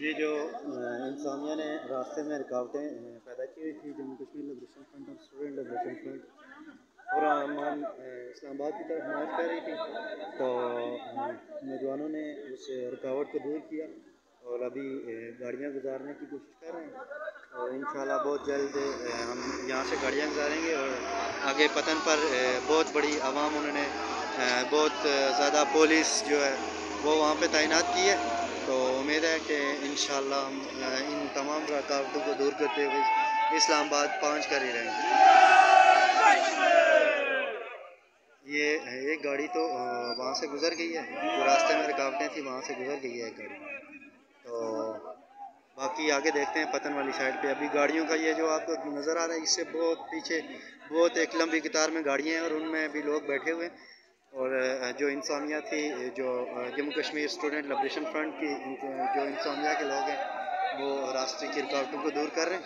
یہ جو انسانیہ نے راستے میں رکاوٹیں پیدا کی ہوئی تھی، جموں کشمیر لبریشن فرنٹ اور اسٹوڈنٹ لبریشن فرنٹ اور عمان اسلام آباد کی طرف مارچ کر رہی تھی، تو نوجوانوں نے اس رکاوٹ کو دور کیا اور ابھی گاڑیاں گزارنے کی کوشش کر رہے ہیں، اور انشاءاللہ بہت جلد ہم یہاں سے گاڑیاں گزاریں گے، اور آگے پتن پر بہت بڑی عوام انہوں نے بہت زیادہ پولیس جو ہے وہ وہاں پہ تعینات کی ہے، تو امید ہے کہ انشاءاللہ ہم ان تمام رکاوٹوں کو دور کرتے ہوئے اسلام آباد پہنچ کر ہی رہیں گے۔ یہ ایک گاڑی تو وہاں سے گزر گئی ہے، جو راستے میں رکاوٹیں تھیں وہاں سے گزر گئی ہے ایک گاڑی، تو باقی آگے دیکھتے ہیں پتن والی سائڈ پہ۔ ابھی گاڑیوں کا یہ جو آپ کو نظر آ رہا ہے، اس سے بہت پیچھے بہت ایک لمبی قطار میں گاڑیاں ہیں، اور ان میں بھی لوگ بیٹھے ہوئے ہیں، اور جو انسانیہ تھی، جو Jammu Kashmir student liberation front کی جو انسانیہ کے لوگ ہیں وہ راستے کی رکاوٹوں کو دور کر رہے ہیں۔